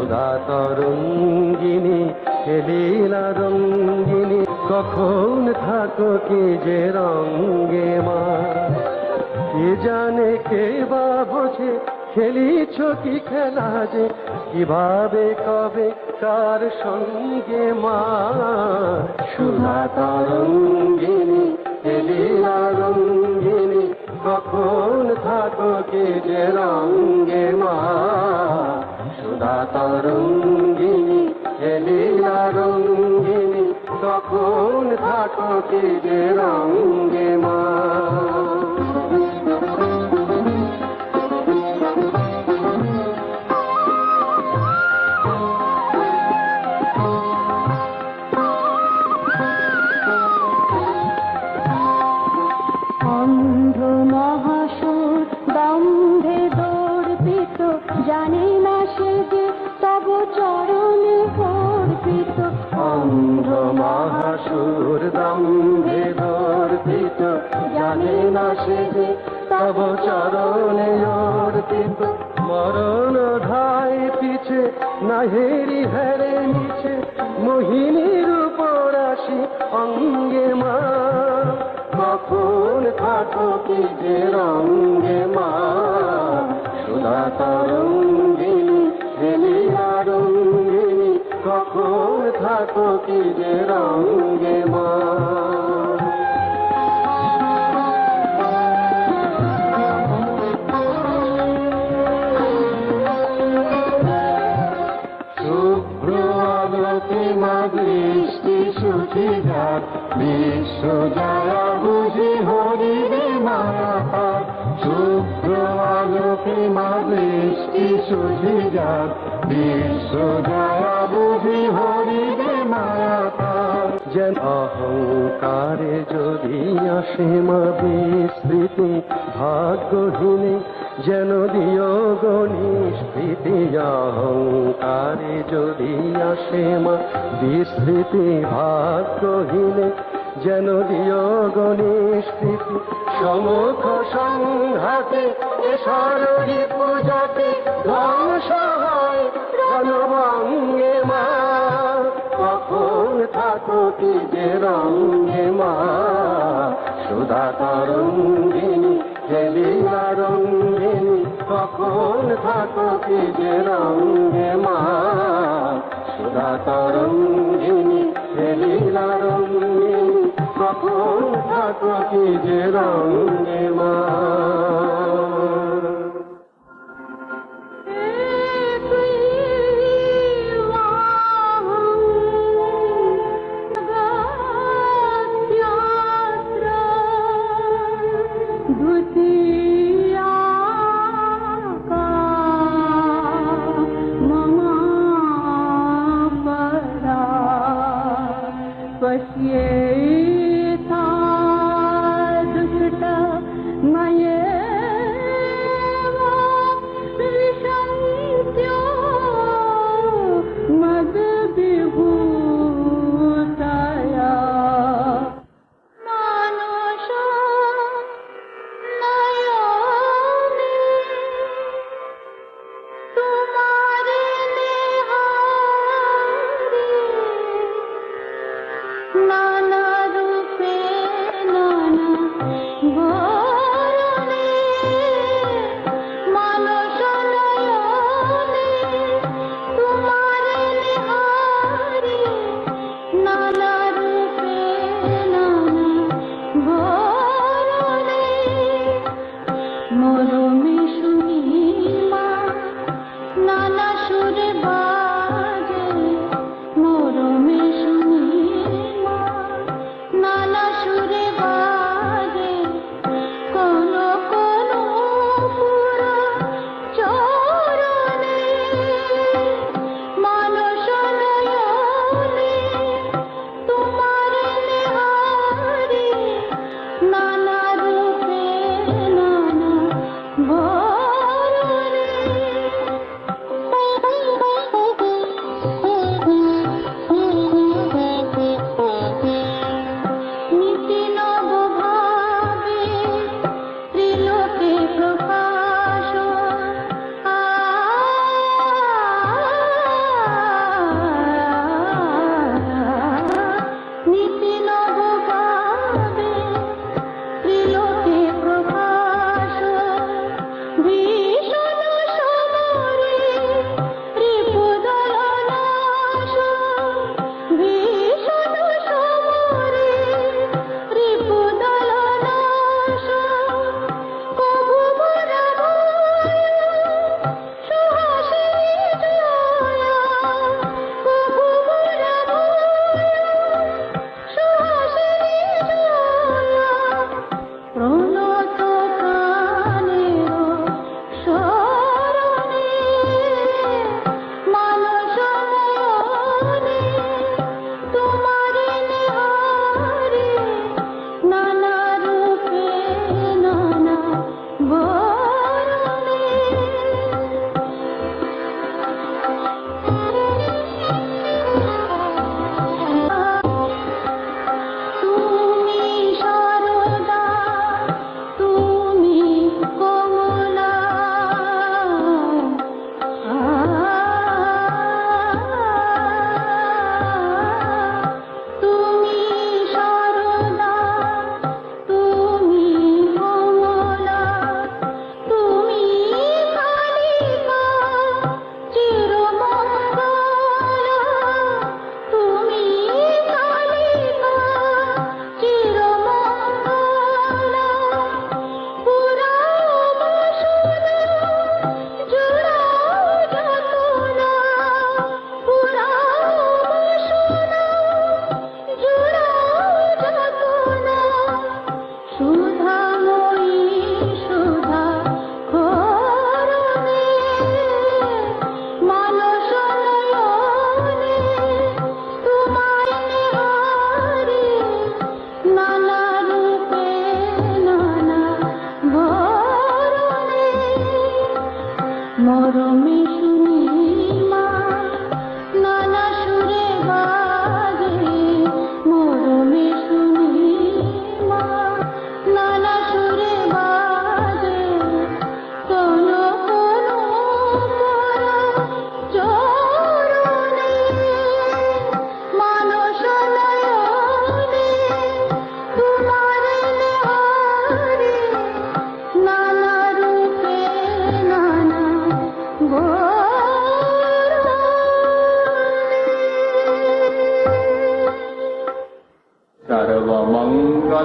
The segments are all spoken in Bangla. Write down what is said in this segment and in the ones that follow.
সুধা তরঙ্গিনী হে লীলা রঙ্গিনী, কখন থাকো কি যে রঙ্গে মা। কে জানে কে বা বোঝে খেলিছ কি খেলা যে, কিভাবে কবে কার সঙ্গে মা। সুধা তরঙ্গিনী হে লীলা রঙ্গিনী, কখন থাকো কি যে রঙ্গে মা। সুধা তরঙ্গিনী হে লীলা রঙ্গিনী, কখন থাকো কি যে রঙ্গে মা। অন্ধ মহাসুর দম্ভে দর্পিত, জানে না সে যে তব চরণে অর্পিত। অন্ধ মহাসুর দম্ভে দর্পিত, জানে না সে যে তব চরণে অর্পিত। মরণ ধায় পিছে নাহেরি হেরে নিচে, মোহিনীর উপর আসি অঙ্গে মা। কখন থাকো কি যে রঙ্গে মা। সুধা তরঙ্গিনী হে লীলা রঙ্গিনী, কখন থাকো কি যে রঙ্গে মা। শুভ্র আলোকে মা দৃষ্টি সুখী যাক, বিশ্ব জয়া বুঝি হরিরে মায়া পার। শুভ্র আলোকে মা দৃষ্টি সুখী যাক, বিশ্ব জয়া বুঝি হরিরে মায়া পার। যেন অহংকারে যদি আসে মা বিস্মৃতি ভাগ্যহীনে, যেন দিও গো নিষ্কৃতি। অহংকারে যদি আসে মা বিস্মৃতি ভাগ্যহীনে, যেন দিও গো নিষ্কৃতি। সমুখ সংঘাতে সরণি পূজাতে ধ্বংস হয় রণভঙ্গে মা। কখন থাকো কি যে রঙ্গে মা। সুধা তরঙ্গিনী হে লীলা রঙ্গিনী, কখন থাকো কি যে রঙ্গে মা। সুধা তরঙ্গিনী হে লীলা রঙ্গিনী, কখন থাকো কি যে রঙ্গে মা।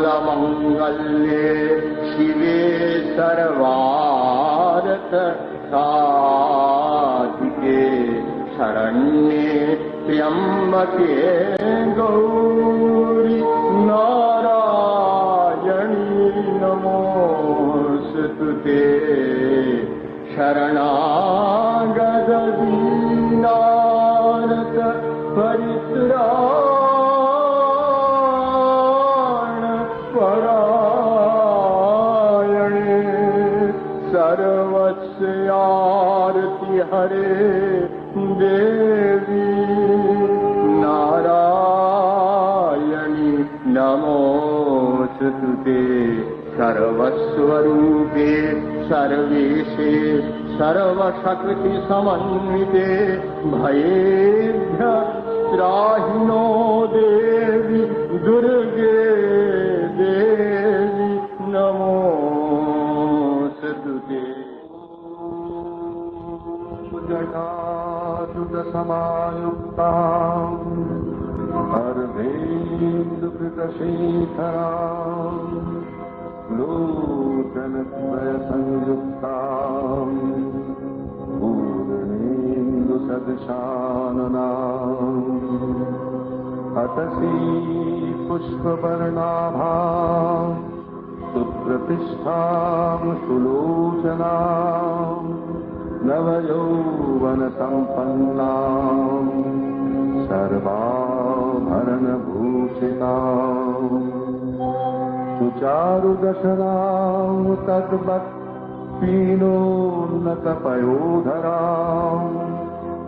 सर्वमङ्गलमाङ्गल्ये शिवे सर्वार्थ साधिके शरण्ये त्र्यम्बके गौरी नारायणी नमोऽस्तुते शरणागत दीनार्त परित्राण परायणे सर्वस्यार्ति हरे देवी नारायणी नमोऽस्तुते सर्वस्वरूपे सर्वेशे सर्वशक्ति समन्विते भयेभ्य त्राहि नो देवी दुर्गे देवी नमोऽस्तुते जटाजुटसमायुक्ताम् अर्धेन्दुकृतशेखराम् लोचनद्वयसंयुक्ताम् पूर्णेन्दुसदृशाननाम् अतसी पुष्पवर्णाभाम् सुप्रतिष्ठाम् सुलोचनाम् नवयौवनसम्पन्नाम् सर्वाभरणभूषिताम् सुचारुदशनाम् तद्वत् पीनोन्नतपयोधराम्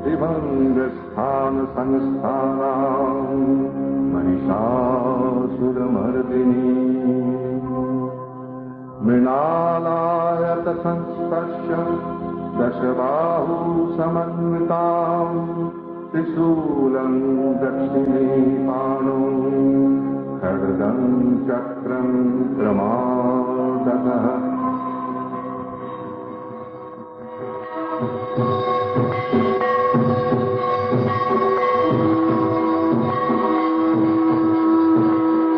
विभङ्गस्थानसंस्थानाम् महिषासुरमर्दिनी मृणालायतसंस्पर्श दशबाहु समन्विताम् त्रिशूलम् दक्षिणे पाणौ खड्गम् चक्रम् क्रमादतः